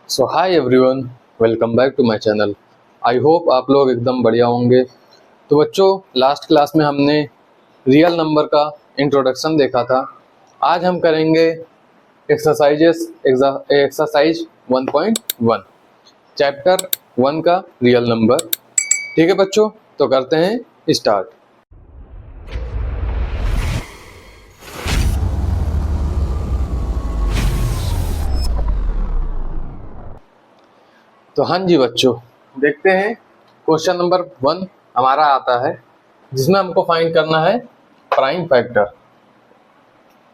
So hi everyone, welcome back to my channel. I hope आप लोग एकदम बढ़िया होंगे। तो बच्चों, लास्ट क्लास में हमने रियल नंबर का इंट्रोडक्शन देखा था। आज हम करेंगे एक्सरसाइज 1.1 चैप्टर 1 का रियल नंबर। ठीक है बच्चों, तो करते हैं स्टार्ट। तो हाँ जी बच्चों, देखते हैं क्वेश्चन नंबर 1 हमारा आता है, जिसमें हमको फाइंड करना है prime factor.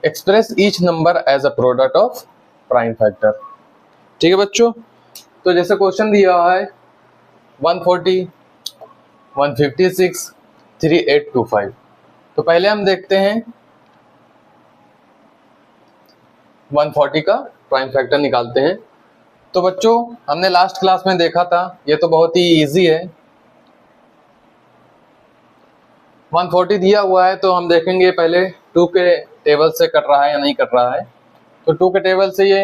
Express each number as a product of prime factor. ठीक है बच्चों, तो जैसे क्वेश्चन दिया हुआ है 140, 156, 3825। तो पहले हम देखते हैं 140 का प्राइम फैक्टर निकालते हैं। तो बच्चों, हमने लास्ट क्लास में देखा था, ये तो बहुत ही इजी है। 140 दिया हुआ है तो हम देखेंगे पहले 2 के टेबल से कट रहा है या नहीं कट रहा है। तो 2 के टेबल से ये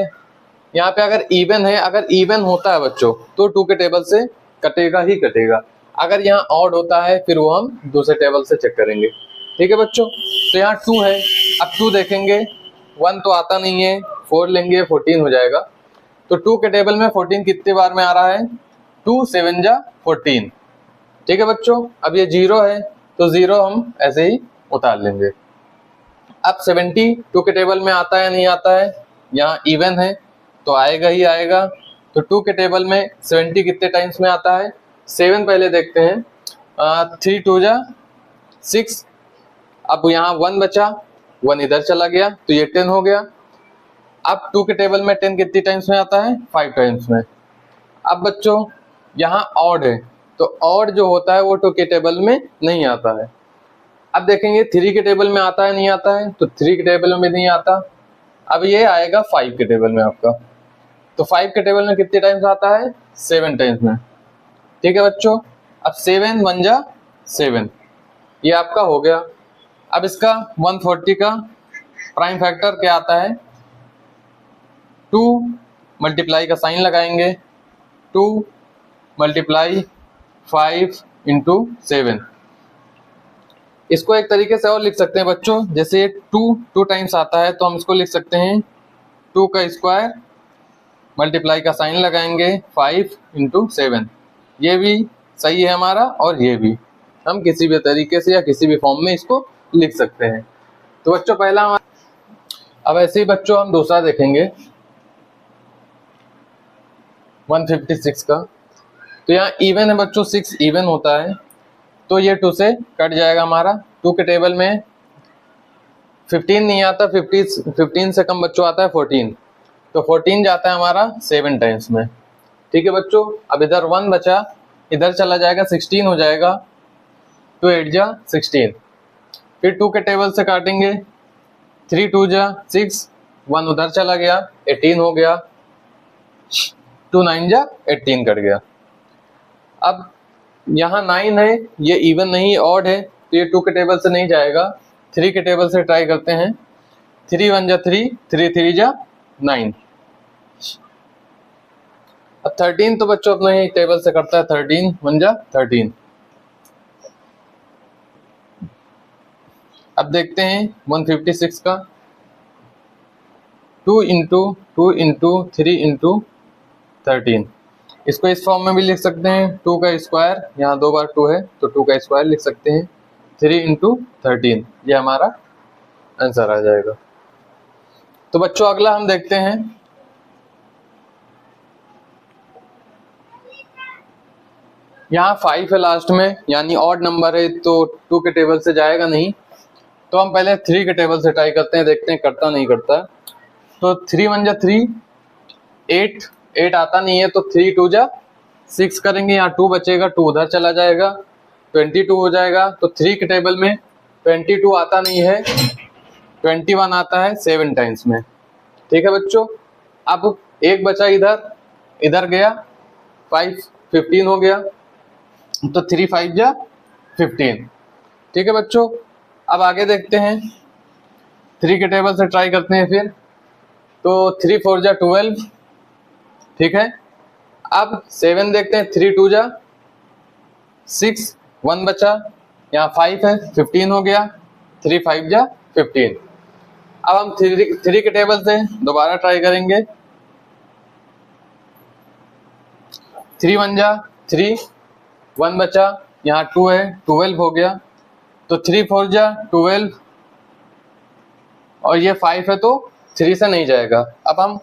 यहाँ पे अगर इवन है, अगर इवन होता है बच्चों तो 2 के टेबल से कटेगा ही कटेगा। अगर यहाँ ऑड होता है फिर वो हम दूसरे टेबल से चेक करेंगे। ठीक है बच्चों, तो यहाँ 2 है। अब 2 देखेंगे, 1 तो आता नहीं है, 4 लेंगे 14 हो जाएगा। तो 2 के टेबल में 14 कितने बार में आ रहा है? 2 7 जा 14। ठीक है बच्चों, अब ये 0 है तो 0 हम ऐसे ही उतार लेंगे। अब 70 2 के टेबल में आता है नहीं आता है? यहाँ इवन है तो आएगा ही आएगा। तो 2 के टेबल में 70 कितने टाइम्स में आता है? 7 पहले देखते हैं। 3 2 जा 6। अब यहाँ 1 बचा, 1 इधर चला गया तो ये 10 हो गया। अब 2 के टेबल में 10 कितनी टाइम्स में आता है? 5 टाइम्स में। अब बच्चों यहाँ ऑड है तो ऑड जो होता है वो 2 के टेबल में नहीं आता है। अब देखेंगे 3 के टेबल में आता है नहीं आता है? तो 3 के टेबल में नहीं आता। अब ये आएगा 5 के टेबल में आपका। तो 5 के टेबल में कितने टाइम्स आता है? 7 टाइम्स में। ठीक है बच्चों, अब 7 1 जा 7, ये आपका हो गया। अब इसका 140 का प्राइम फैक्टर क्या आता है? 2 मल्टीप्लाई का साइन लगाएंगे, 2 मल्टीप्लाई 5 इंटू 7। इसको एक तरीके से और लिख सकते हैं बच्चों, जैसे 2 टाइम्स आता है तो हम इसको लिख सकते हैं 2 का स्क्वायर मल्टीप्लाई का साइन लगाएंगे 5 इंटू 7। ये भी सही है हमारा और ये भी, हम किसी भी तरीके से या किसी भी फॉर्म में इसको लिख सकते हैं। तो बच्चों पहला अब ऐसे ही बच्चों हम दूसरा देखेंगे 156 का। तो यहाँ इवन है बच्चों, 6 इवन होता है तो ये 2 से कट जाएगा हमारा। 2 के टेबल में 15 नहीं आता, 15 से कम बच्चों आता है 14। तो 14 जाता है हमारा 7 टाइम्स में। ठीक है बच्चों, अब इधर 1 बचा, इधर चला जाएगा 16 हो जाएगा। 2 8 जा 16। फिर 2 के टेबल से काटेंगे, 3 2 जा 6, 1 उधर चला गया 18 हो गया। 2 9 जा 18 कट गया। अब यहाँ 9 है, ये इवन नहीं ऑड है तो ये 2 के टेबल से नहीं जाएगा। 3 के टेबल से ट्राई करते हैं। 3 1 जा 3, 3 3 जा 9। अब 13 तो बच्चों अपने ही टेबल से करता है, 13 1 जा 13। अब देखते हैं 156 का। 2 इंटू 2 इंटू 3 इंटू 13। इसको इस फॉर्म में भी लिख सकते हैं, 2 का स्क्वायर, यहाँ 2 बार 2 है तो 2 का स्क्वायर लिख सकते हैं 3 इंटू 13। ये हमारा आंसर आ जाएगा। तो बच्चों अगला हम देखते हैं यहाँ 5 है लास्ट में, यानी ऑड नंबर है तो 2 के टेबल से जाएगा नहीं। तो हम पहले 3 के टेबल से ट्राई करते हैं, देखते हैं करता नहीं करता। तो 3 1 जा 3, 8 आता नहीं है तो 3 2 जा 6 करेंगे, यहाँ 2 बचेगा, 2 उधर चला जाएगा 22 हो जाएगा। तो 3 के टेबल में 22 आता नहीं है, 21 आता है 7 टाइम्स में। ठीक है बच्चों, अब एक बचा इधर, इधर गया 5 15 हो गया तो 3 5 जा 15। ठीक है बच्चों, अब आगे देखते हैं 3 के टेबल से ट्राई करते हैं फिर। तो 3 4 जा 12, ठीक है। अब 7 देखते हैं, 3 2 जा 6, 1 बचा, यहाँ 5 है 15 हो गया, 3 5 जा 15। अब हम 3 के टेबल से दोबारा ट्राई करेंगे। 3 1 जा 3, 1 बचा, यहाँ 2 है 12 हो गया, तो 3 4 जा 12, और ये 5 है तो 3 से नहीं जाएगा। अब हम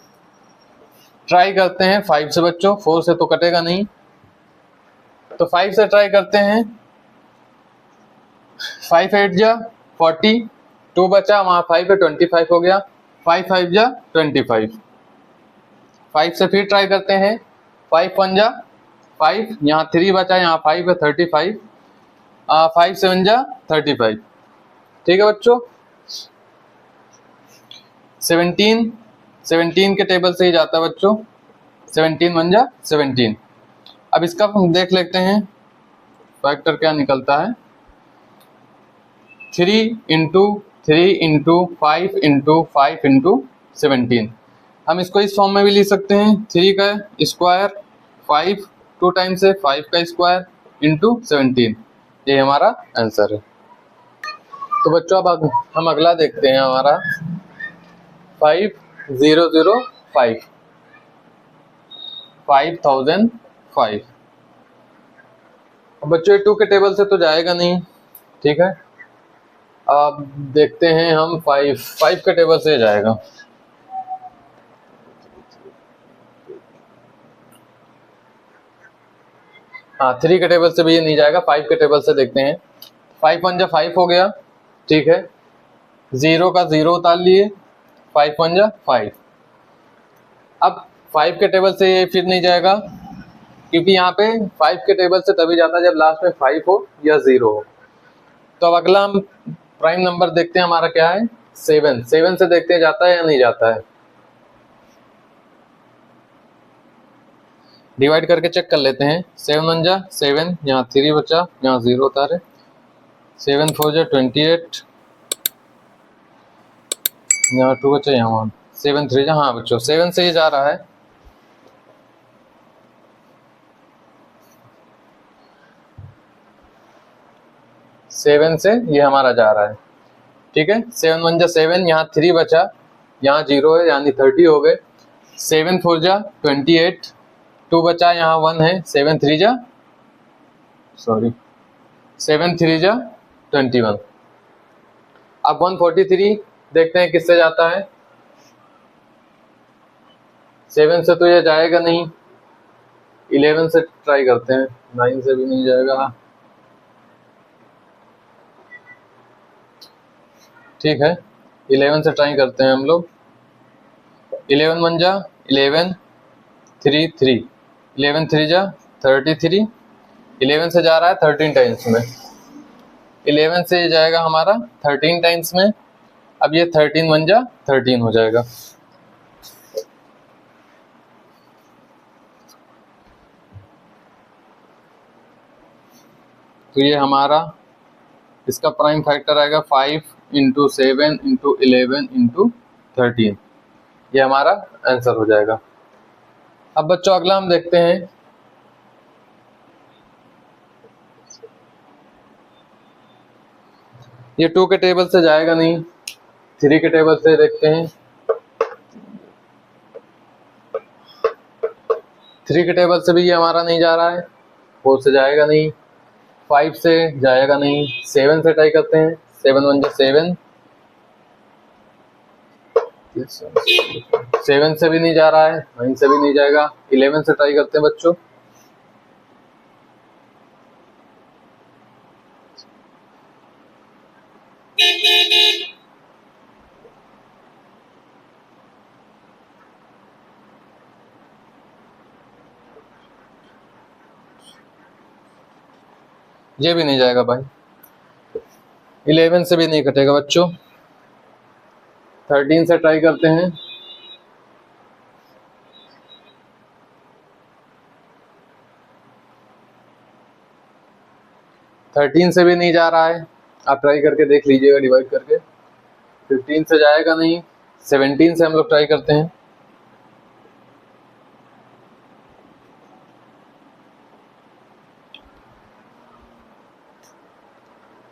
ट्राई करते हैं 5 से बच्चों, 4 से तो कटेगा नहीं, तो 5 से ट्राई करते हैं। 5 8 जा 40, 2 बचा, वहाँ 5 है 25 हो गया, 5 5 जा 25। 5 से फिर ट्राई करते हैं, 5 1 जा 5, यहाँ 3 बचा, यहाँ 5 है 35, 5 7 जा 35। ठीक है बच्चों। 17 के टेबल से ही जाता है बच्चों, 17 1 जा 17। अब इसका हम देख लेते हैं फैक्टर क्या निकलता है। 3 इंटू 3 इंटू 5 इंटू 5 इंटू 17। हम इसको इस फॉर्म में भी लिख सकते हैं, 3 का स्क्वायर 5 2 टाइम्स है, 5 का स्क्वायर इंटू 17। ये हमारा आंसर है। तो बच्चों अब हम अगला देखते हैं, हमारा 5005 5005। अब बच्चों 2 के टेबल से तो जाएगा नहीं, ठीक है। अब देखते हैं हम 5 के टेबल से जाएगा। हाँ 3 के टेबल से भी ये नहीं जाएगा, 5 के टेबल से देखते हैं। 5 1 जा 5 हो गया, ठीक है, 0 का 0 उतार लिए, 5 1 जा 5। अब 5 के टेबल से ये फिर नहीं जाएगा, क्योंकि यहाँ पे 5 के टेबल से तभी जाता है जब लास्ट में 5 हो या 0 हो। तो अब अगला हम प्राइम नंबर देखते हैं, हमारा क्या है 7। 7 से देखते हैं जाता है या नहीं जाता है। डिवाइड करके चेक कर लेते हैं। 7 1 जा 7, यहाँ 3 बचा, यहाँ 0 उतारे, 7 4 जा 28, यहाँ 2 बचा, यहाँ 1, 7 3 जा, हाँ बच्चों 7 से ये जा रहा है। सेवन से ये हमारा जा रहा है, ठीक है। 7 1 जा 7, यहाँ 3 बचा, यहाँ 0 है यानी 30 हो गए, 7 4 जा 28, 2 बचा, यहाँ 1 है, 7 3 जा 21। अब 143 देखते हैं किससे जाता है। 7 से तो ये जाएगा नहीं, 11 से ट्राई करते हैं, 9 से भी नहीं जाएगा, ठीक है। 11 से ट्राई करते हैं हम लोग। 11 1 जा 11, 3 3, 11 3 जा 33, 11 से जा रहा है 13 टाइम्स में, 11 से ये जाएगा हमारा 13 टाइम्स में। अब ये 13 1 जा 13 हो जाएगा। तो ये हमारा इसका प्राइम फैक्टर आएगा 5 इंटू 7 इंटू 11 इंटू 13। ये हमारा आंसर हो जाएगा। अब बच्चों अगला हम देखते हैं, ये 2 के टेबल से जाएगा नहीं, 3 के टेबल से देखते हैं। 3 के टेबल से भी ये हमारा नहीं जा रहा है, 4 से जाएगा नहीं, 5 से जाएगा नहीं, 7 से ट्राई करते हैं। 7 1 जा 7, 7 से भी नहीं जा रहा है, 9 से भी नहीं जाएगा, 11 से ट्राई करते हैं बच्चों। ये भी नहीं जाएगा भाई, 11 से भी नहीं कटेगा बच्चों। 13 से ट्राई करते हैं। थर्टीन से भी नहीं जा रहा है, आप ट्राई करके देख लीजिएगा डिवाइड करके। 15 से जाएगा नहीं, 17 से हम लोग ट्राई करते हैं।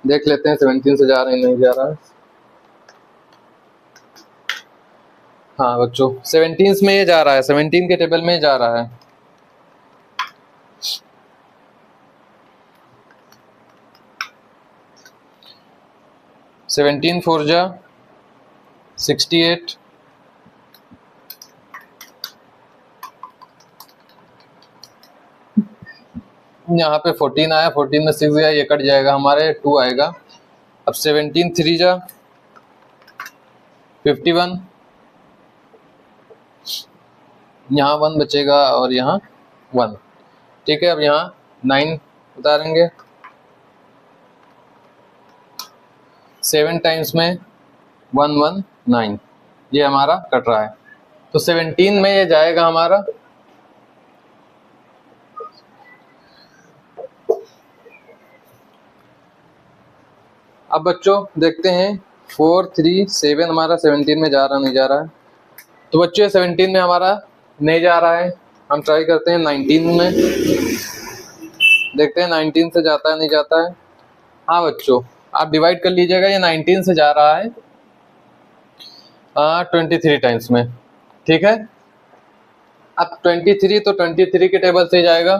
देख लेते हैं 17 से जा रहा है नहीं जा रहा है। हाँ बच्चों 17 में ये जा रहा है, 17 के टेबल में जा रहा है। सेवनटीन 4 जा 68, यहाँ पे 14 आया, 14 में 6 गया, ये कट जाएगा, हमारे 2 आएगा। अब 17 3 जा 51, यहाँ 1 बचेगा और यहाँ 1। ठीक है, अब यहाँ 9 उतारेंगे, 7 टाइम्स में 119, ये हमारा कट रहा है। तो 17 में ये जाएगा हमारा, अब बच्चों देखते हैं 4 3 7 हमारा 17 में जा रहा नहीं जा रहा है। तो बच्चों 17 में हमारा नहीं जा रहा है, हम ट्राई करते हैं 19 में, देखते हैं 19 से जाता है नहीं जाता है। हाँ बच्चों आप डिवाइड कर लीजिएगा, ये 19 से जा रहा है 23 टाइम्स में। ठीक है, अब 23 तो 23 के टेबल से ही जाएगा,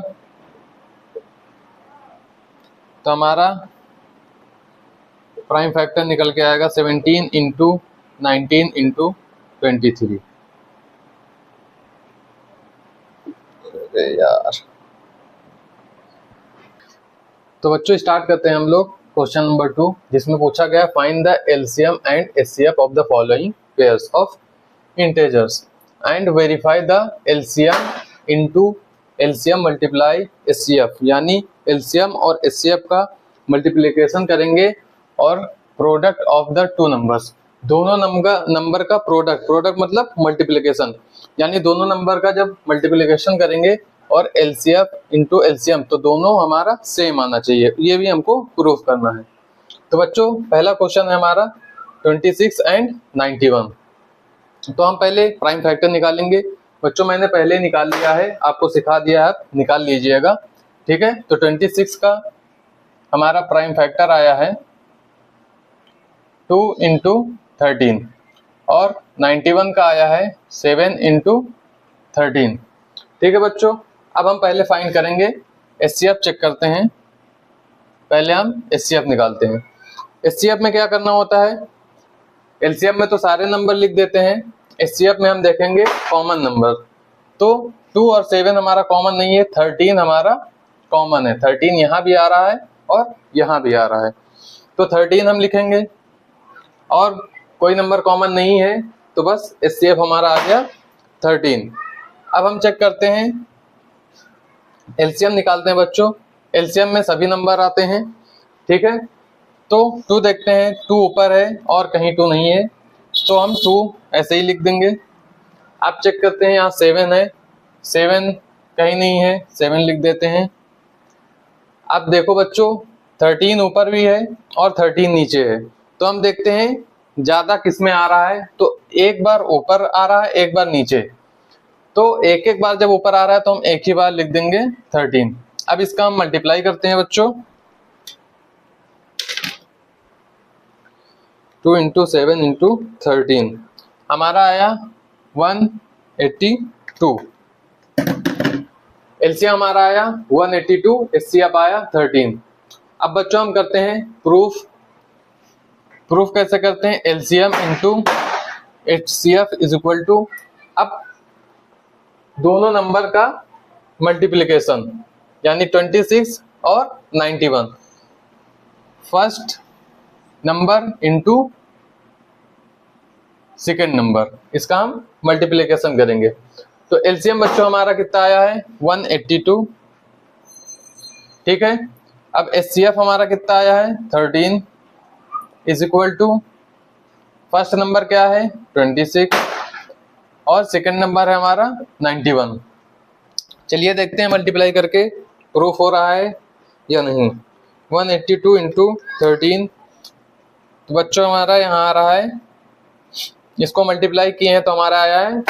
तो हमारा प्राइम फैक्टर निकल के आएगा 17 इंटू 19 इंटू 23। अरे यार, तो बच्चों स्टार्ट करते हैं हम लोग क्वेश्चन नंबर 2, जिसमें पूछा गया find the LCM and HCF of the following pairs of integers and verify the LCM into LCM multiply HCF, यानी एलसीएम और एचसीएफ का मल्टीप्लिकेशन करेंगे और product of the two numbers, दोनों नंबर का प्रोडक्ट मतलब मल्टीप्लिकेशन, यानी दोनों नंबर का जब मल्टीप्लिकेशन करेंगे और एलसीएफ इंटू एलसीएम तो दोनों हमारा सेम आना चाहिए, ये भी हमको प्रूफ करना है। तो बच्चों पहला क्वेश्चन है हमारा 26 एंड 91। तो हम पहले प्राइम फैक्टर निकालेंगे। बच्चों मैंने पहले निकाल लिया है, आपको सिखा दिया है, आप निकाल लीजिएगा। ठीक है, तो 26 का हमारा प्राइम फैक्टर आया है 2 इंटू 13 और 91 का आया है 7 इंटू 13। ठीक है बच्चों, अब हम पहले फाइंड करेंगे, एचसीएफ चेक करते हैं। पहले हम एचसीएफ निकालते हैं। एचसीएफ में क्या करना होता है, एलसीएफ में तो सारे नंबर लिख देते हैं, एचसीएफ में हम देखेंगे कॉमन नंबर। तो 2 और 7 हमारा कॉमन नहीं है, 13 हमारा कॉमन है, 13 यहाँ भी आ रहा है और यहाँ भी आ रहा है, तो 13 हम लिखेंगे। और कोई नंबर कॉमन नहीं है तो बस एचसीएफ हमारा आ गया 13। अब हम चेक करते हैं, एलसीएम निकालते हैं बच्चों। एलसीएम में सभी नंबर आते हैं। ठीक है, तो 2 देखते हैं, 2 ऊपर है और कहीं 2 नहीं है, तो हम 2 ऐसे ही लिख देंगे। आप चेक करते हैं, यहाँ 7 है, 7 कहीं नहीं है, 7 लिख देते हैं। अब देखो बच्चों 13 ऊपर भी है और 13 नीचे है, तो हम देखते हैं ज्यादा किस में आ रहा है, तो एक बार ऊपर आ रहा है एक बार नीचे, तो एक एक बार जब ऊपर आ रहा है तो हम एक ही बार लिख देंगे 13। अब इसका हम मल्टीप्लाई करते हैं बच्चों, 2 इंटू 7 इंटू 13 हमारा आया 182। एलसीएम हमारा आया 182, एचसीएफ आया 13। अब बच्चों हम करते हैं प्रूफ कैसे करते हैं, LCM into HCF is equal to, अब दोनों नंबर का मल्टीप्लिकेशन यानी 26 और 91, first number into second number, इसका हम मल्टीप्लिकेशन करेंगे। तो एलसीएम बच्चों हमारा कितना आया है 182। ठीक है, अब एचसीएफ हमारा कितना आया है 13 is equal to, first number क्या है 26 और सेकंड नंबर है हमारा 91। चलिए देखते हैं मल्टीप्लाई करके प्रूफ हो रहा है या नहीं। 182 इंटू 13, तो बच्चों हमारा यहाँ आ रहा है, इसको मल्टीप्लाई किए हैं तो हमारा आया है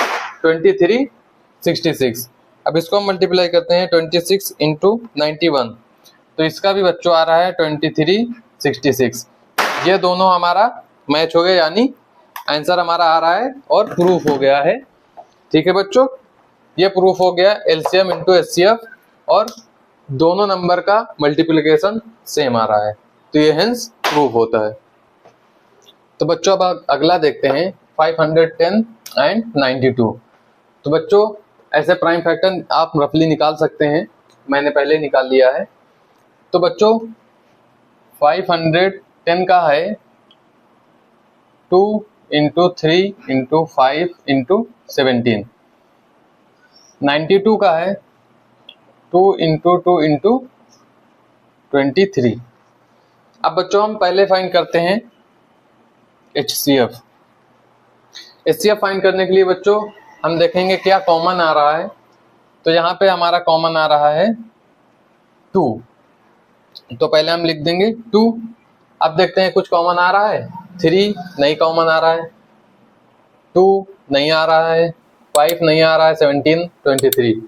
2366। अब इसको हम मल्टीप्लाई करते हैं 26 इंटू 91, तो इसका भी बच्चों आ रहा है 66। ये दोनों हमारा मैच हो गया, यानी आंसर हमारा आ रहा है और प्रूफ हो गया है। ठीक है बच्चों, ये प्रूफ हो गया एलसीएम इंटू एचसीएफ और दोनों नंबर का मल्टीप्लिकेशन सेम आ रहा है, तो ये हेंस प्रूफ होता है। तो बच्चों अब अगला देखते हैं 510 एंड 92। तो बच्चों ऐसे प्राइम फैक्टर आप रफली निकाल सकते हैं, मैंने पहले निकाल लिया है। तो बच्चों 510 का है 2 इंटू 3 इंटू 5 इंटू 17। 92 का है 2 इंटू 2 इंटू 23। अब बच्चों हम पहले फाइंड करते हैं HCF। HCF फाइंड करने के लिए बच्चों हम देखेंगे क्या कॉमन आ रहा है। तो यहाँ पे हमारा कॉमन आ रहा है 2, तो पहले हम लिख देंगे 2। अब देखते हैं कुछ कॉमन आ रहा है, 3 नहीं कॉमन आ रहा है, 2 नहीं आ रहा है, 5 नहीं आ रहा है, 17, 23।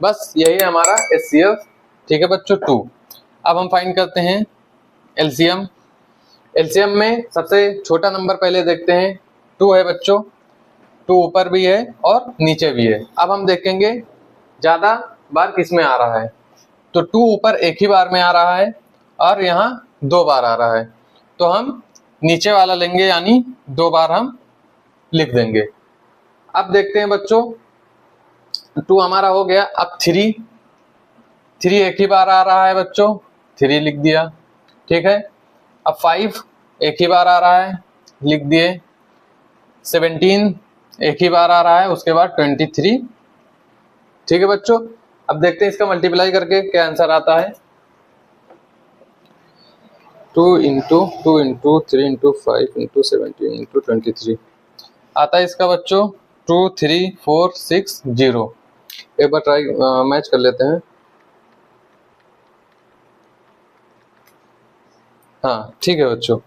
बस यही हमारा HCF। ठीक है बच्चों 2। अब हम फाइंड करते हैं LCM। LCM में सबसे छोटा नंबर पहले देखते हैं, 2 है बच्चों, 2 ऊपर भी है और नीचे भी है। अब हम देखेंगे ज़्यादा बार किस में आ रहा है। तो 2 ऊपर एक ही बार में आ रहा है और यहाँ 2 बार आ रहा है, तो हम नीचे वाला लेंगे, यानी 2 बार हम लिख देंगे। अब देखते हैं बच्चों 2 हमारा हो गया। अब 3 एक ही बार आ रहा है बच्चों, 3 लिख दिया। ठीक है, अब 5 एक ही बार आ रहा है, लिख दिए। 17 एक ही बार आ रहा है, उसके बाद 23। ठीक है बच्चों, अब देखते हैं इसका मल्टीप्लाई करके क्या आंसर आता है। 2 into 2 into 3 into 5 into 17 into 23 आता है इसका बच्चों 2 3 4 6 0। एक बार ट्राई मैच कर लेते हैं। हाँ ठीक है बच्चों,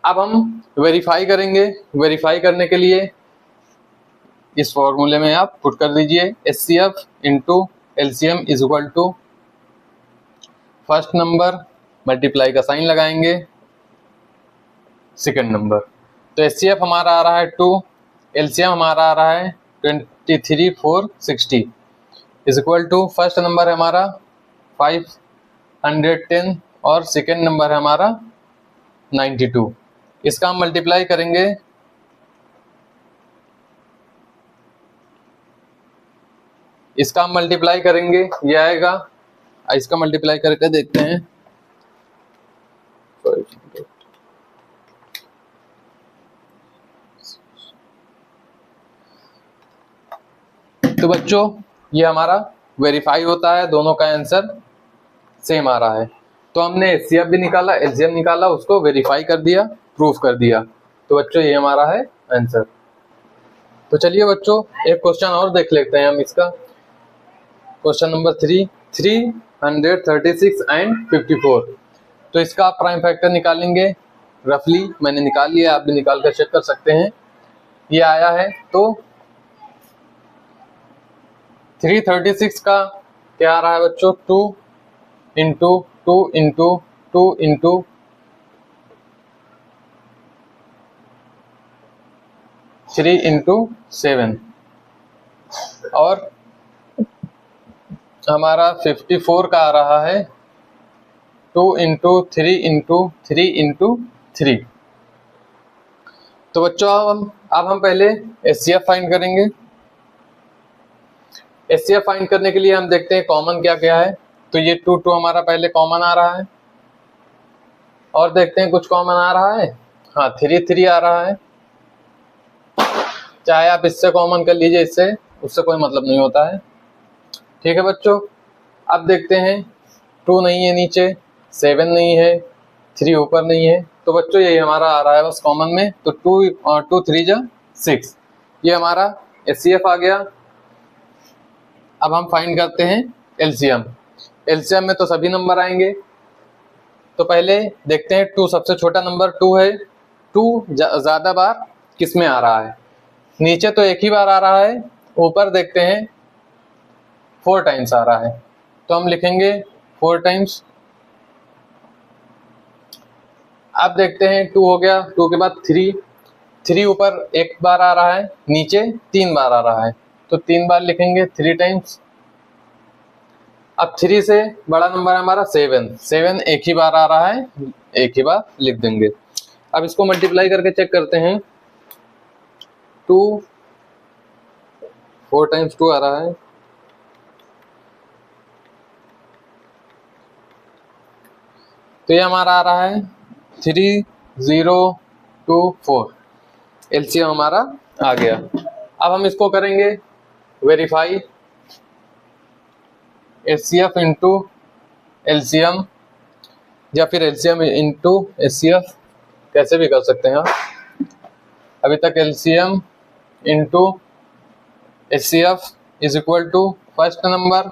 अब हम वेरीफाई करेंगे। वेरीफाई करने के लिए इस फॉर्मूले में आप पुट कर दीजिए HCF into LCM is equal to first number multiply का साइन लगाएंगे सेकंड नंबर। तो HCF हमारा आ रहा है 2, LCM हमारा आ रहा है 23,460 is equal to first number है हमारा 510 और सेकंड नंबर है हमारा 92। इसका हम मल्टीप्लाई करेंगे ये आएगा। इसका मल्टीप्लाई करके देखते हैं। तो बच्चों ये हमारा वेरीफाई होता है, दोनों का आंसर सेम आ रहा है। तो हमने HCF भी निकाला, LCM निकाला, उसको वेरीफाई कर दिया, प्रूफ कर दिया। तो बच्चों ये हमारा है आंसर। तो चलिए बच्चों एक क्वेश्चन और देख लेते हैं हम इसका। Question number 3, 336 and 54। तो इसका आप प्राइम फैक्टर निकालेंगे रफली, मैंने निकाल लिया, आप भी निकाल कर चेक कर सकते हैं। ये आया है तो 336 का क्या आ रहा है बच्चों 2 इंटू 2 इंटू 2 इंटू 3 इंटू 7 और हमारा 54 का आ रहा है 2 इंटू 3 इंटू 3 इंटू 3। तो बच्चों अब हम पहले HCF फाइंड करेंगे। HCF फाइंड करने के लिए हम देखते हैं कॉमन क्या क्या है। तो ये 2 हमारा पहले कॉमन आ रहा है और देखते हैं कुछ कॉमन आ रहा है। हाँ 3 आ रहा है, चाहे आप इससे कॉमन कर लीजिए, इससे उससे कोई मतलब नहीं होता है। ठीक है बच्चों, अब देखते हैं 2 नहीं है नीचे, 7 नहीं है, 3 ऊपर नहीं है, तो बच्चों यही हमारा आ रहा है बस कॉमन में। तो 2 3 जा 6, ये हमारा HCF आ गया। अब हम फाइंड करते हैं LCM। LCM में तो सभी नंबर आएंगे, तो पहले देखते हैं 2 सबसे छोटा नंबर 2 है। 2 ज़्यादा बार किस में आ रहा है, नीचे तो एक ही बार आ रहा है, ऊपर देखते हैं 4 टाइम्स आ रहा है। तो हम लिखेंगे 4 टाइम्स अब देखते हैं 2 हो गया, 2 के बाद 3, 3 ऊपर एक बार आ रहा है, नीचे 3 बार आ रहा है, तो 3 बार लिखेंगे 3 टाइम्स। अब 3 से बड़ा नंबर है हमारा 7, 7 एक ही बार आ रहा है, एक ही बार लिख देंगे। अब इसको मल्टीप्लाई करके चेक करते हैं, 2 4 टाइम्स 2 आ रहा है, तो ये हमारा आ रहा है 3024, एलसीएम हमारा आ गया। अब हम इसको करेंगे वेरीफाई, एचसीएफ इंटू एलसीएम या फिर एलसीएम इंटू एचसीएफ, कैसे भी कर सकते हैं आप। अभी तक LCM into HCF is equal to first number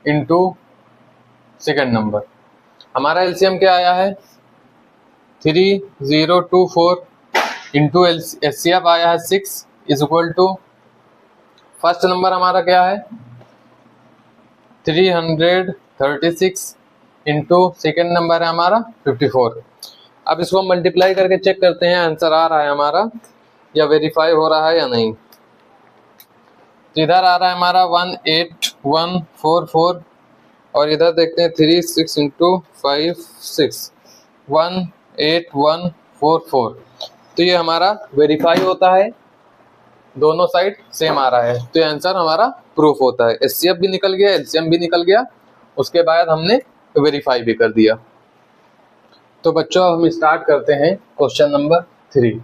into second number. हमारा एलसीएम क्या आया है 3024 इंटू एचसीएफ आया है 6 is equal to first number हमारा क्या है 336 इंटू सेकेंड नंबर है हमारा 54। अब इसको हम मल्टीप्लाई करके चेक करते हैं आंसर आ रहा है हमारा या वेरीफाई हो रहा है या नहीं। तो इधर आ रहा है हमारा 18144 और इधर देखते हैं 36 इंटू 5 6 18144, तो ये हमारा वेरीफाई होता है, दोनों साइड सेम आ रहा है, तो ये आंसर हमारा प्रूफ होता है। एचसीएफ भी निकल गया, एलसीएम भी निकल गया, उसके बाद हमने वेरीफाई भी कर दिया। तो बच्चों हम स्टार्ट करते हैं क्वेश्चन नंबर 3,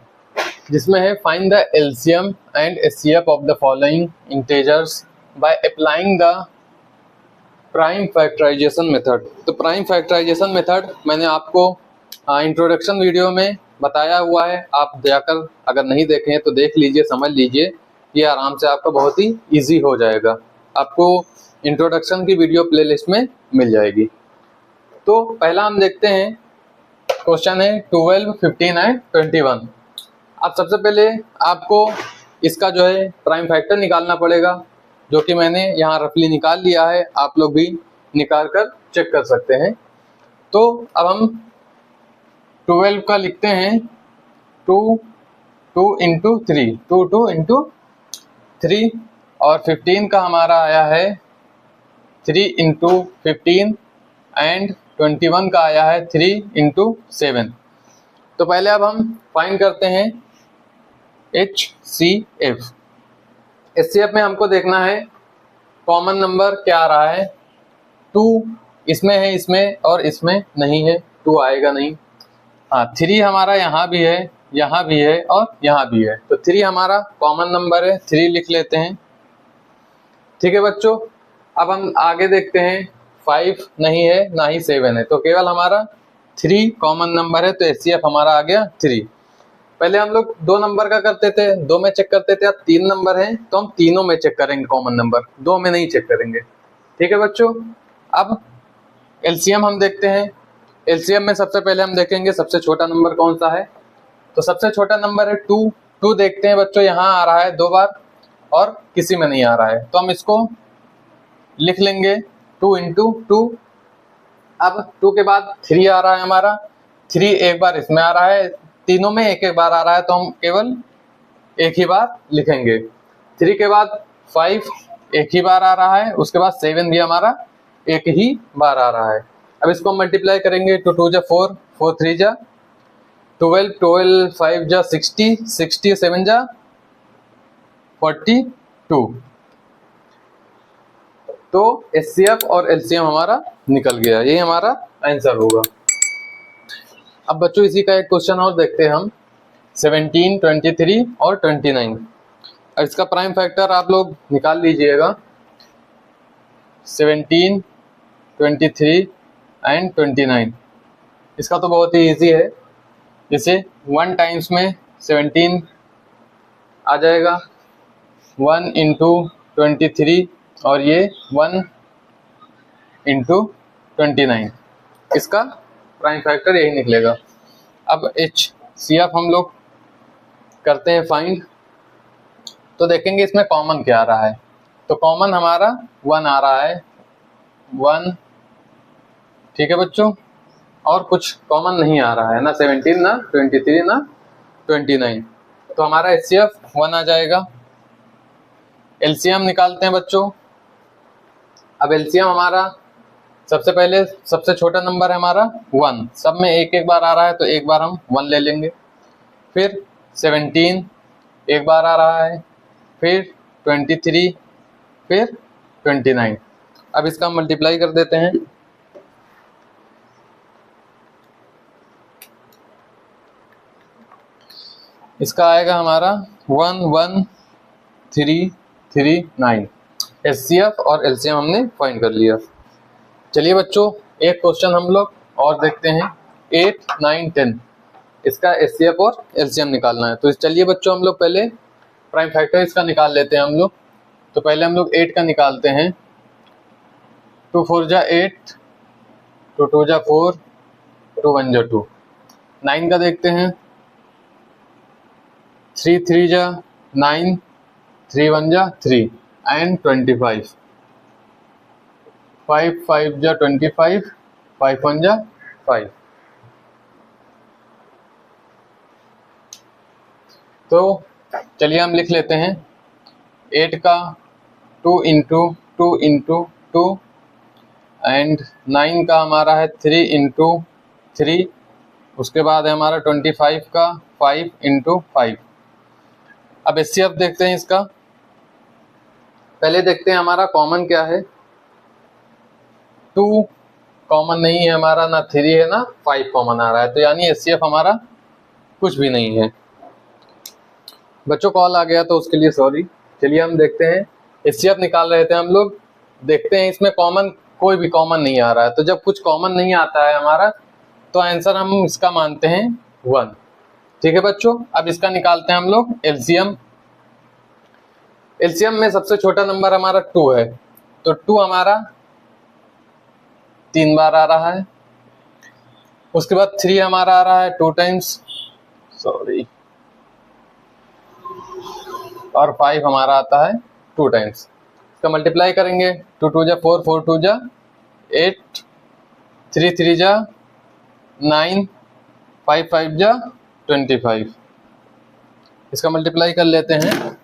जिसमें है find the LCM and HCF of the following integers by applying the prime factorisation method. तो प्राइम फैक्टराइजेशन मेथड मैंने आपको इंट्रोडक्शन वीडियो में बताया हुआ है, आप जाकर अगर नहीं देखे हैं तो देख लीजिए, समझ लीजिए, ये आराम से आपका बहुत ही इजी हो जाएगा, आपको इंट्रोडक्शन की वीडियो प्लेलिस्ट में मिल जाएगी। तो पहला हम देखते हैं, क्वेश्चन है 12, 15 एंड 21। अब सबसे पहले आपको इसका जो है प्राइम फैक्टर निकालना पड़ेगा, जो कि मैंने यहाँ रफली निकाल लिया है, आप लोग भी निकाल कर चेक कर सकते हैं। तो अब हम 12 का लिखते हैं 2 इंटू 3, 2 इंटू 3, और 15 का हमारा आया है 3 इंटू 15 एंड 21 का आया है 3 इंटू 7। तो पहले अब हम फाइंड करते हैं HCF। HCF में हमको देखना है कॉमन नंबर क्या आ रहा है, 2 इसमें है, इसमें और इसमें नहीं है, 2 आएगा नहीं। हाँ 3 हमारा यहाँ भी है, यहाँ भी है और यहाँ भी है, तो 3 हमारा कॉमन नंबर है, 3 लिख लेते हैं। ठीक है बच्चों, अब हम आगे देखते हैं, 5 नहीं है ना ही 7 है, तो केवल हमारा 3 कॉमन नंबर है, तो एचसीएफ हमारा आ गया 3। पहले हम लोग 2 नंबर का करते थे, 2 में चेक करते थे, अब 3 नंबर है तो हम तीनों में चेक करेंगे कॉमन नंबर, 2 में नहीं चेक करेंगे। ठीक है बच्चों, अब एलसीएम हम देखते हैं। एलसीएम में सबसे पहले हम देखेंगे सबसे छोटा नंबर कौन सा है, तो सबसे छोटा नंबर है 2। 2 देखते हैं बच्चों, यहाँ आ रहा है 2 बार और किसी में नहीं आ रहा है, तो हम इसको लिख लेंगे 2 इंटू 2। अब 2 के बाद 3 आ रहा है हमारा, 3 एक बार इसमें आ रहा है, तीनों में एक एक बार आ रहा है, तो हम केवल एक ही बार लिखेंगे। 3 के बाद 5 एक ही बार आ रहा है, उसके बाद 7 भी हमारा एक ही बार आ रहा है। अब इसको हम मल्टीप्लाई करेंगे, 2 2 जा 4, 4 3 जा 12, 12 5 जा 60, 60 7 जा 42। तो एचसीएफ और एलसीएम हमारा निकल गया, ये हमारा आंसर होगा। अब बच्चों इसी का एक क्वेश्चन और देखते हैं हम, 17, 23 और 29। अब इसका प्राइम फैक्टर आप लोग निकाल लीजिएगा, 17, 23 एंड 29। इसका तो बहुत ही इजी है, जैसे 1 टाइम्स में 17 आ जाएगा, 1 इंटू 23 और ये 1 इंटू 29, इसका प्राइम फैक्टर यही निकलेगा। अब HCF हम लोग करते हैं फाइंड, तो देखेंगे इसमें कॉमन क्या आ रहा है, तो कॉमन हमारा 1 आ रहा है, 1। ठीक है बच्चों, और कुछ कॉमन नहीं आ रहा है, ना 17, ना 23, ना 29, तो हमारा HCF 1 आ जाएगा। एलसीएम निकालते हैं बच्चों। अब एलसीएम हमारा सबसे पहले सबसे छोटा नंबर है हमारा 1, सब में एक एक बार आ रहा है तो एक बार हम 1 ले लेंगे। फिर 17 एक बार आ रहा है, फिर 23, फिर 29। अब इसका मल्टीप्लाई कर देते हैं। इसका आएगा हमारा 11339। एचसीएफ और एलसीएम हमने फाइंड कर लिया। चलिए बच्चों एक क्वेश्चन हम लोग और देखते हैं, 8, 9, 10। इसका एचसीएफ और एलसीएम निकालना है। तो चलिए बच्चों हम लोग पहले प्राइम फैक्टर इसका निकाल लेते हैं हम लोग। तो पहले हम लोग 8 का निकालते हैं। 2 4 जा 8, 2 2 जा 4, 2 1 जा 2। 9 का देखते हैं। 3 3 जा 9, 3 1 जा 3 एंड 25। 5 5 जा 25, 5 1 जा 5। तो चलिए हम लिख लेते हैं 8 का 2 इंटू 2 इंटू 2 एंड 9 का हमारा है 3 इंटू 3। उसके बाद है हमारा 25 का 5 इंटू 5। अब एचसीएफ देखते हैं इसका। पहले देखते हैं हमारा कॉमन क्या है। 2 कॉमन नहीं है हमारा, ना 3 है ना 5 कॉमन आ रहा है, तो यानी एचसीएफ हमारा कुछ भी नहीं है। बच्चों कॉल आ गया तो उसके लिए सॉरी। चलिए हम देखते हैं, एचसीएफ निकाल रहे थे हम लोग। देखते हैं इसमें कॉमन कोई भी कॉमन नहीं आ रहा है। तो जब कुछ कॉमन नहीं आता है हमारा तो आंसर हम इसका मानते हैं 1। ठीक है बच्चों, अब इसका निकालते हैं हम लोग एलसीएम। एलसीएम में सबसे छोटा नंबर हमारा 2 है, तो 2 हमारा 3 बार आ रहा है। उसके बाद 3 हमारा आ रहा है 2 टाइम्स, सॉरी, और 5 हमारा आता है 2 टाइम्स। इसका मल्टीप्लाई करेंगे। 2 2 जा 4, 4 2 जा 8, 3 3 जा 9, 5 5 जा 25। इसका मल्टीप्लाई कर लेते हैं।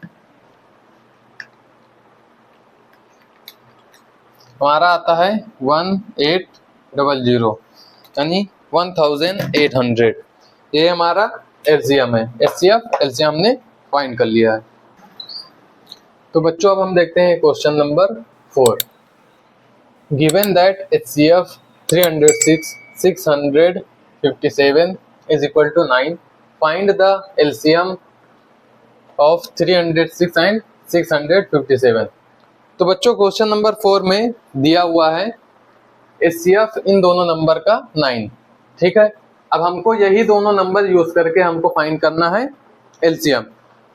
हमारा आता है 1800 यानी 1800। ये हमारा एलसीएम है। एचसीएफ एलसीएम हमने फाइंड कर लिया है। तो बच्चों अब हम देखते हैं question number 4। Given that HCF 306 657 is equal to 9, find the LCM of 306 and 657। तो बच्चों क्वेश्चन नंबर 4 में दिया हुआ है एचसीएफ इन दोनों नंबर का 9। ठीक है, अब हमको यही दोनों नंबर यूज करके हमको फाइंड करना है एलसीएम।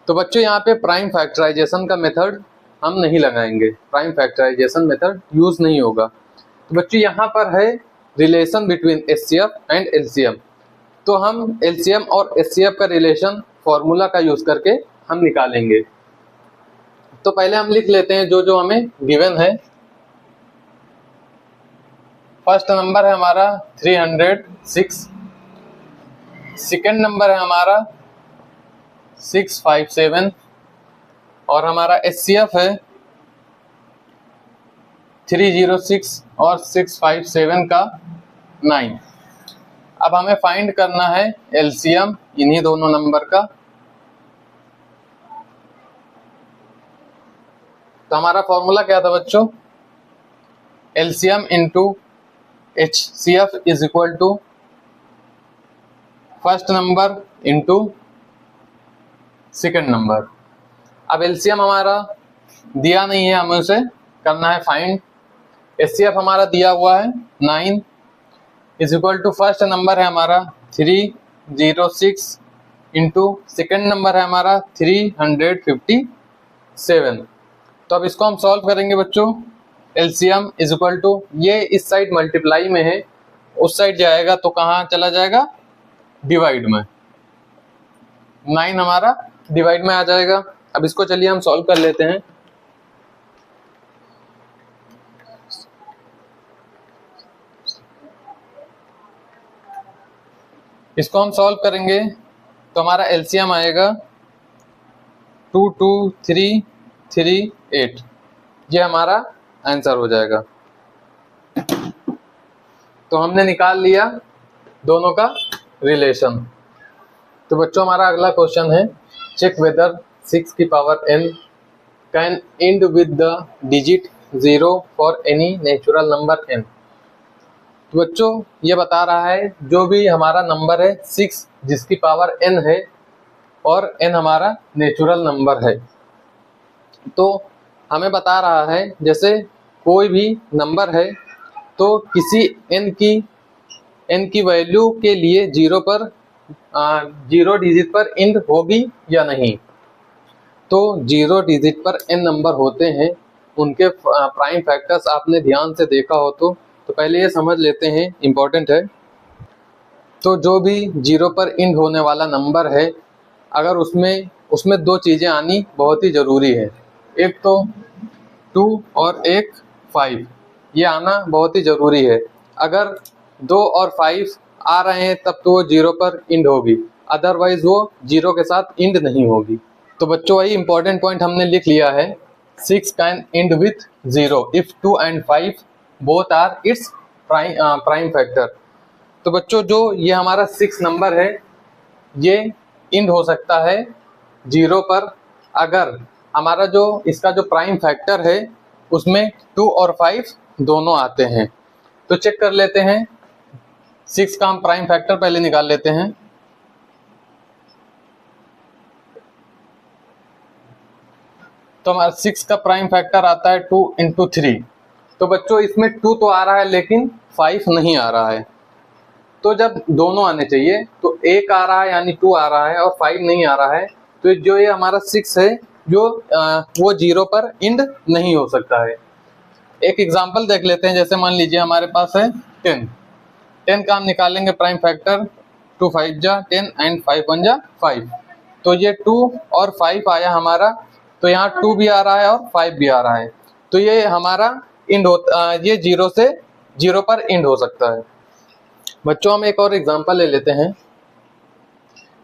तो बच्चों यहाँ पे प्राइम फैक्टराइजेशन का मेथड हम नहीं लगाएंगे, प्राइम फैक्टराइजेशन मेथड यूज नहीं होगा। तो बच्चों यहाँ पर है relation between HCF and LCM. तो हम एलसीएम और एचसीएफ का रिलेशन फॉर्मूला का यूज करके हम निकालेंगे। तो पहले हम लिख लेते हैं जो जो हमें गिवन है। फर्स्ट नंबर है हमारा 306, सेकेंड नंबर है हमारा 657 और हमारा एचसीएफ है 306 और 657 का 9। अब हमें फाइंड करना है एलसीएम इन्हीं दोनों नंबर का। तो हमारा फॉर्मूला क्या था बच्चों, LCM into HCF is equal to first number into second number. अब एलसीएम हमारा दिया नहीं है, हमें उसे करना है फाइंड। एचसीएफ हमारा दिया हुआ है 9 is equal to first number है हमारा 306 इंटू सेकेंड नंबर है हमारा 357। तो अब इसको हम सॉल्व करेंगे बच्चों। एलसीएम इज इक्वल टू, ये इस साइड मल्टीप्लाई में है, उस साइड जाएगा तो कहाँ चला जाएगा, डिवाइड में। 9 हमारा डिवाइड में आ जाएगा। अब इसको चलिए हम सॉल्व कर लेते हैं। इसको हम सॉल्व करेंगे तो हमारा एलसीएम आएगा 2 2 3 3 8, ये हमारा आंसर हो जाएगा। तो हमने निकाल लिया दोनों का रिलेशन। तो बच्चों हमारा अगला क्वेश्चन है, चेक वेदर 6 की power n can and with the digit 0 for any natural number n। तो बच्चों ये बता रहा है जो भी हमारा नंबर है 6 जिसकी पावर n है और n हमारा नेचुरल नंबर है, तो हमें बता रहा है जैसे कोई भी नंबर है तो किसी n की वैल्यू के लिए 0 डिजिट पर एंड होगी या नहीं। तो 0 डिजिट पर n नंबर होते हैं, उनके प्राइम फैक्टर्स आपने ध्यान से देखा हो तो पहले ये समझ लेते हैं, इम्पोर्टेंट है। तो जो भी 0 पर एंड होने वाला नंबर है, अगर उसमें दो चीज़ें आनी बहुत ही ज़रूरी है, एक तो 2 और एक 5, ये आना बहुत ही ज़रूरी है। अगर 2 और 5 आ रहे हैं तब तो वो 0 पर एंड होगी, अदरवाइज वो 0 के साथ एंड नहीं होगी। तो बच्चों वही इंपॉर्टेंट पॉइंट हमने लिख लिया है, 6 can end with 0 if 2 and 5 both are its prime factor. तो बच्चों जो ये हमारा 6 नंबर है ये एंड हो सकता है 0 पर अगर हमारा जो इसका जो प्राइम फैक्टर है उसमें 2 और 5 दोनों आते हैं। तो चेक कर लेते हैं, 6 का हम प्राइम फैक्टर पहले निकाल लेते हैं। तो हमारा 6 का प्राइम फैक्टर आता है 2 into 3। तो बच्चों इसमें 2 तो आ रहा है लेकिन 5 नहीं आ रहा है, तो जब दोनों आने चाहिए तो एक आ रहा है यानी 2 आ रहा है और 5 नहीं आ रहा है, तो जो ये हमारा 6 है जो वो 0 पर एंड नहीं हो सकता है। एक एग्जांपल देख लेते हैं, जैसे मान लीजिए हमारे पास है 10 का हम निकालेंगे प्राइम फैक्टर, 2 5 जा 10 एंड 5 1 जा 5। तो ये 2 और 5 आया हमारा, तो यहाँ 2 भी आ रहा है और 5 भी आ रहा है, तो ये हमारा एंड ये 0 पर एंड हो सकता है। बच्चों हम एक और एग्जांपल ले लेते हैं,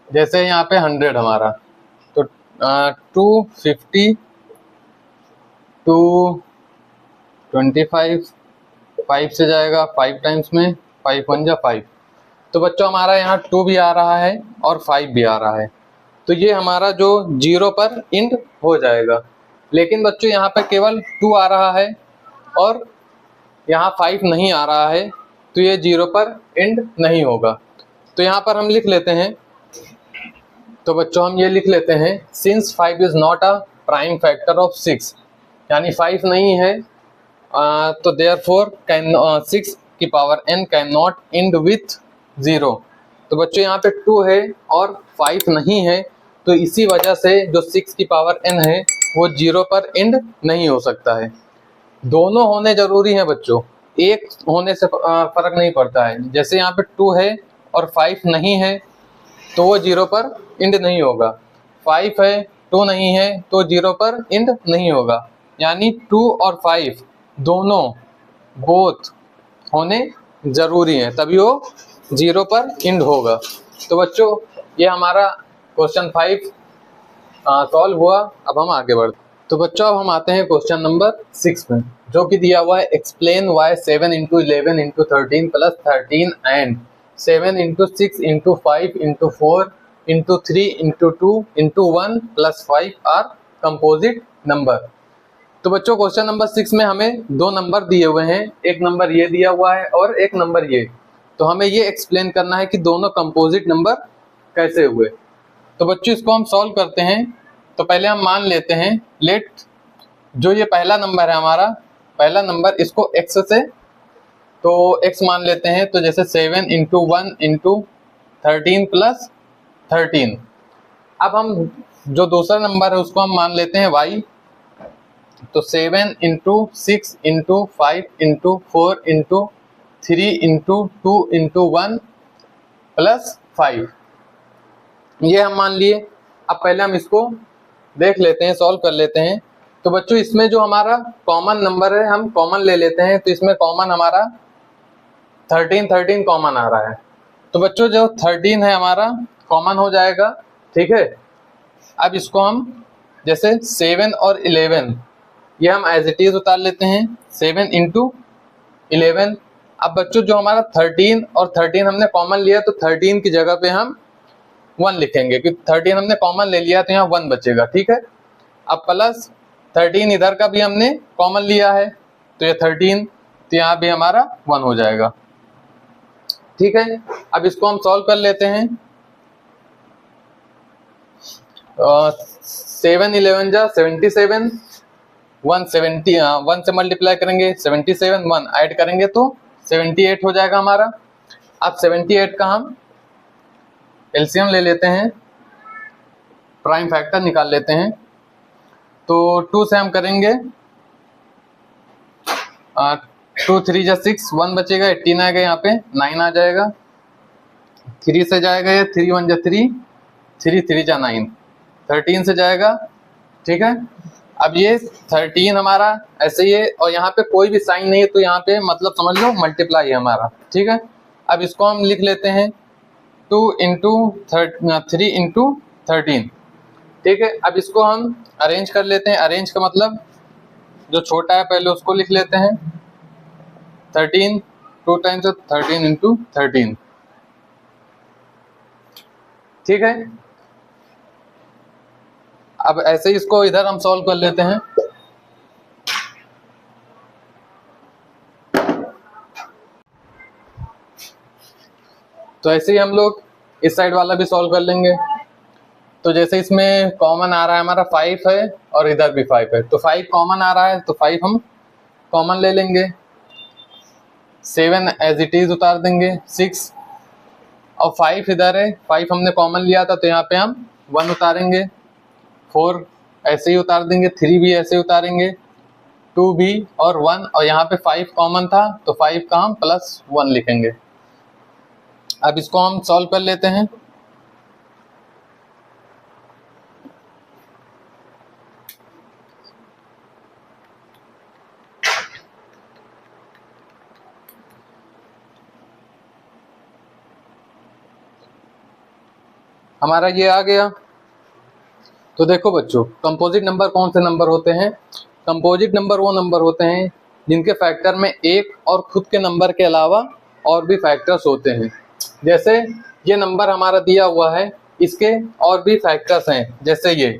जैसे यहाँ पे 100 हमारा, तो 250 225 5 से जाएगा 5 टाइम्स में, 5 1 जा 5। तो बच्चों हमारा यहाँ 2 भी आ रहा है और 5 भी आ रहा है, तो ये हमारा जो 0 पर एंड हो जाएगा। लेकिन बच्चों यहाँ पे केवल 2 आ रहा है और यहाँ 5 नहीं आ रहा है, तो ये 0 पर एंड नहीं होगा। तो यहाँ पर हम लिख लेते हैं, तो बच्चों हम ये लिख लेते हैं, since 5 is not a prime factor of 6, यानी 5 नहीं है, तो देयरफॉर 6 की power n can not and with 0। तो बच्चों यहाँ पे 2 है और 5 नहीं है, तो इसी वजह से जो 6 की पावर n है वो 0 पर एंड नहीं हो सकता है। दोनों होने जरूरी हैं बच्चों, एक होने से फर्क नहीं पड़ता है। जैसे यहाँ पे 2 है और 5 नहीं है तो वो 0 पर एंड नहीं होगा, 5 है 2 नहीं है तो 0 पर एंड नहीं होगा, यानी 2 और 5 दोनों बोथ होने जरूरी हैं, तभी वो 0 पर एंड होगा। तो बच्चों ये हमारा क्वेश्चन 5 सॉल्व हुआ। अब हम आगे बढ़ते। तो बच्चों अब हम आते हैं क्वेश्चन नंबर 6 में, जो कि दिया हुआ है, explain why 7 into 11 into 13 plus 13 and 7 into 6 into 5 into 4 into 3 into 2 into 1 plus 5 are composite number. तो बच्चों क्वेश्चन नंबर 6 में हमें दो नंबर दिए हुए हैं, एक नंबर ये दिया हुआ है और एक नंबर ये। तो हमें ये एक्सप्लेन करना है कि दोनों कंपोजिट नंबर कैसे हुए। तो बच्चों इसको हम सॉल्व करते हैं। तो पहले हम मान लेते हैं, लेट जो ये पहला नंबर है हमारा, पहला नंबर इसको x से, तो x मान लेते हैं। तो जैसे 7 into 1 into 13 plus 13। अब हम जो दूसरा नंबर है उसको हम मान लेते हैं y। तो 7 into 6 into 5 into 4 into 3 into 2 into 1 plus 5, ये हम मान लिए। अब पहले हम इसको देख लेते हैं, सॉल्व कर लेते हैं। तो बच्चों इसमें जो हमारा कॉमन नंबर है हम कॉमन ले लेते हैं। तो इसमें कॉमन हमारा 13 कॉमन आ रहा है, तो बच्चों जो 13 है हमारा कॉमन हो जाएगा, ठीक है। अब इसको हम जैसे 7 और 11 ये हम एज इट इज उतार लेते हैं, 7 इंटू 11। अब बच्चों जो हमारा 13 और 13 हमने कॉमन लिया तो 13 की जगह पे हम 1 लिखेंगे, क्योंकि 13 हमने कॉमन ले लिया तो यहाँ 1 बचेगा, ठीक है। अब प्लस 13 इधर का भी हमने कॉमन लिया है तो ये 13, तो यहाँ भी हमारा 1 हो जाएगा, ठीक है। अब इसको हम सॉल्व कर लेते हैं। 7 11 जा 77, 170 1 से मल्टीप्लाई करेंगे 77, 1 ऐड करेंगे तो 78 हो जाएगा हमारा। अब 78 का हम एलसीएम ले लेते हैं, प्राइम फैक्टर निकाल लेते हैं। तो 2 से हम करेंगे 2 3 जा 6, 1 बचेगा, 18 आएगा, यहाँ पे 9 आ जाएगा। 3 से जाएगा ये 3 1 जा 3, 3 3 जा 9, 13 से जाएगा, ठीक है। अब ये 13 हमारा ऐसे ही है और यहाँ पे कोई भी साइन नहीं है तो यहाँ पे मतलब समझ लो मल्टीप्लाई है हमारा, ठीक है। अब इसको हम लिख लेते हैं 2 इंटू 3 इंटू 13, ठीक है। अब इसको हम अरेंज कर लेते हैं, अरेंज का मतलब जो छोटा है पहले उसको लिख लेते हैं, 13 2 टाइम्स 13 इंटू 13, ठीक है। अब ऐसे ही इसको इधर हम सॉल्व कर लेते हैं। तो ऐसे ही हम लोग इस साइड वाला भी सॉल्व कर लेंगे। तो जैसे इसमें कॉमन आ रहा है हमारा 5 है और इधर भी 5 है, तो 5 कॉमन आ रहा है तो 5 हम कॉमन ले लेंगे, 7 एज इट इज उतार देंगे, 6 और 5 इधर है, 5 हमने कॉमन लिया था तो यहाँ पे हम 1 उतारेंगे, 4 ऐसे ही उतार देंगे, 3 भी ऐसे ही उतारेंगे, 2 भी और 1, और यहाँ पे 5 कॉमन था तो 5 का हम +1 लिखेंगे। अब इसको हम सॉल्व कर लेते हैं। हमारा ये आ गया। तो देखो बच्चों, कंपोजिट नंबर कौन से नंबर होते हैं? कंपोजिट नंबर वो नंबर होते हैं जिनके फैक्टर में एक और खुद के नंबर के अलावा और भी फैक्टर्स होते हैं। जैसे ये नंबर हमारा दिया हुआ है, इसके और भी फैक्टर्स हैं जैसे ये,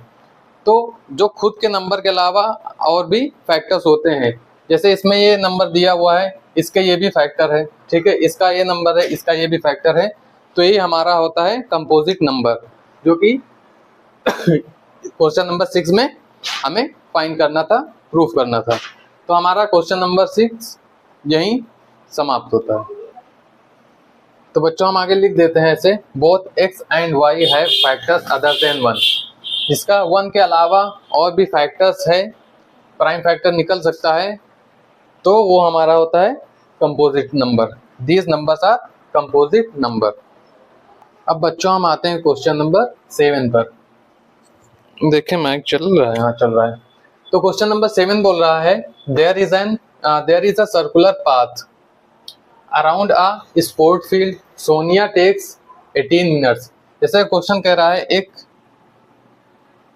तो जो खुद के नंबर के अलावा और भी फैक्टर्स होते हैं, जैसे इसमें ये नंबर दिया हुआ है, इसके ये भी फैक्टर है, ठीक है, इसका ये नंबर है, इसका ये भी फैक्टर है, तो ये हमारा होता है कंपोजिट नंबर, जो कि क्वेश्चन नंबर 6 में हमें फाइंड करना था, प्रूफ करना था। तो हमारा क्वेश्चन नंबर 6 यहीं समाप्त होता है। तो बच्चों हम आगे लिख देते हैं ऐसे, both x and y have factors other than 1, जिसका 1 के अलावा और भी फैक्टर्स है, प्राइम फैक्टर निकल सकता है, तो वो हमारा होता है composite number. These numbers are composite number. अब बच्चों हम आते हैं क्वेश्चन नंबर 7 पर। देखें माइक चल रहा है? हाँ चल रहा है। तो क्वेश्चन नंबर 7 बोल रहा है, there is a circular path around a sport field, Sonia takes 18 minutes. जैसे क्वेश्चन कह रहा है एक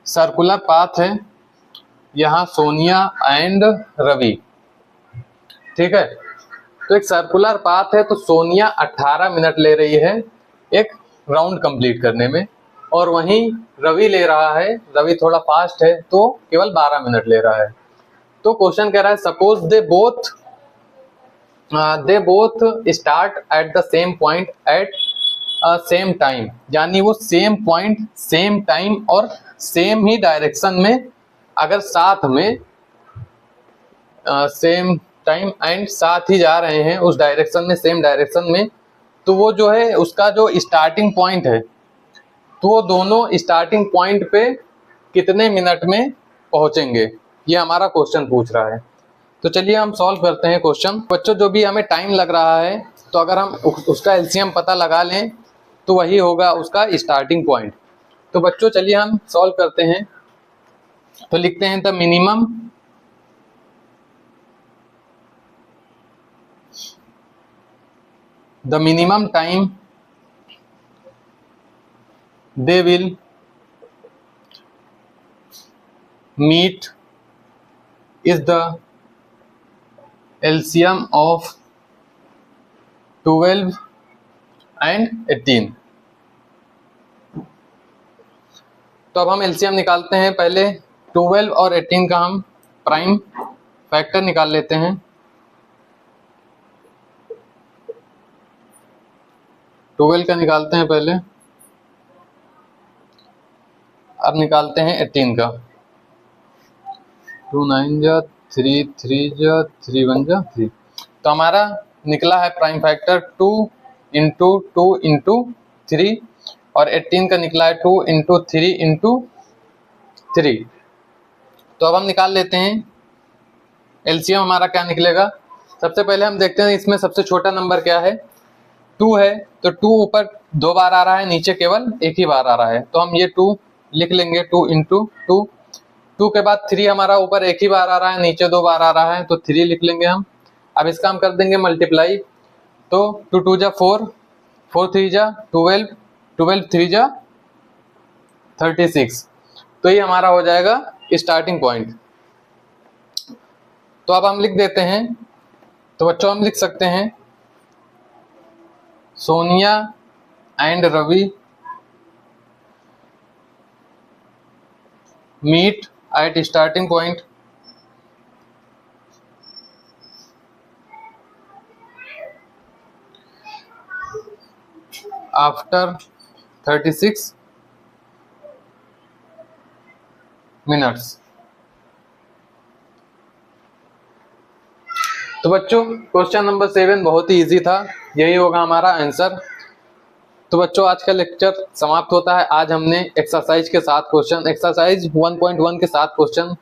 सर्कुलर पाथ है, यहाँ सोनिया एंड रवि, ठीक है। तो एक सर्कुलर पाथ है तो सोनिया 18 मिनट ले रही है एक राउंड कंप्लीट करने में, और वहीं रवि ले रहा है, रवि थोड़ा फास्ट है तो केवल 12 मिनट ले रहा है। तो क्वेश्चन कह रहा है, suppose they both start at the same point at same time, यानी वो सेम पॉइंट सेम टाइम और सेम ही डायरेक्शन में अगर साथ में सेम टाइम एंड साथ ही जा रहे हैं उस डायरेक्शन में, सेम डायरेक्शन में, तो वो जो है उसका जो स्टार्टिंग पॉइंट है, तो वो दोनों स्टार्टिंग पॉइंट पे कितने मिनट में पहुंचेंगे, ये हमारा क्वेश्चन पूछ रहा है। तो चलिए हम सॉल्व करते हैं क्वेश्चन। बच्चों जो भी हमें टाइम लग रहा है, तो अगर हम उसका एलसीएम पता लगा लें तो वही होगा उसका स्टार्टिंग पॉइंट। तो बच्चों चलिए हम सॉल्व करते हैं। तो लिखते हैं the minimum time they will meet is the LCM of 12 and 18। तो अब हम एलसीएम निकालते हैं। पहले 12 और 18 का हम प्राइम फैक्टर निकाल लेते हैं। 12 का निकालते हैं पहले, अब निकालते हैं 18 का। 2 9 जा 3 3 जा 3 1 जा 3। तो हमारा निकला है प्राइम फैक्टर 2 इंटू 2 इंटू 3 और 18 का निकला है 2 इंटू 3 इंटू 3। तो अब हम निकाल लेते हैं एलसीएम हमारा क्या निकलेगा। सबसे पहले हम देखते हैं इसमें सबसे छोटा नंबर क्या है। 2 है तो 2 ऊपर 2 बार आ रहा है, नीचे केवल एक ही बार आ रहा है, तो हम ये 2 लिख लेंगे। 2 इंटू 2, 2 के बाद 3 हमारा ऊपर एक ही बार आ रहा है, नीचे 2 बार आ रहा है, तो 3 लिख लेंगे हम। अब इसका हम कर देंगे मल्टीप्लाई। तो 2 2 जा 4, 4 3 जा 12, 12 3 जा 36। तो ये हमारा हो जाएगा स्टार्टिंग पॉइंट। तो अब हम लिख देते हैं। तो बच्चों हम लिख सकते हैं Sonia and Ravi meet at starting point after 36 minutes. तो बच्चों क्वेश्चन नंबर 7 बहुत ही इजी था, यही होगा हमारा आंसर। तो बच्चों आज का लेक्चर समाप्त होता है। आज हमने एक्सरसाइज के 7 क्वेश्चन, एक्सरसाइज 1.1 के 7 क्वेश्चन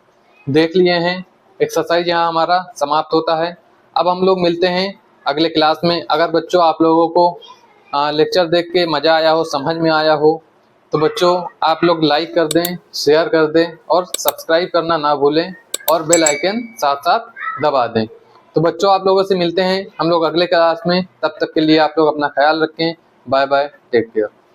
देख लिए हैं। एक्सरसाइज यहाँ हमारा समाप्त होता है। अब हम लोग मिलते हैं अगले क्लास में। अगर बच्चों आप लोगों को लेक्चर देख के मज़ा आया हो, समझ में आया हो, तो बच्चों आप लोग लाइक कर दें, शेयर कर दें और सब्सक्राइब करना ना भूलें और बेल आइकन साथ साथ दबा दें। तो बच्चों आप लोगों से मिलते हैं हम लोग अगले क्लास में। तब तक के लिए आप लोग अपना ख्याल रखें। Bye bye, take care.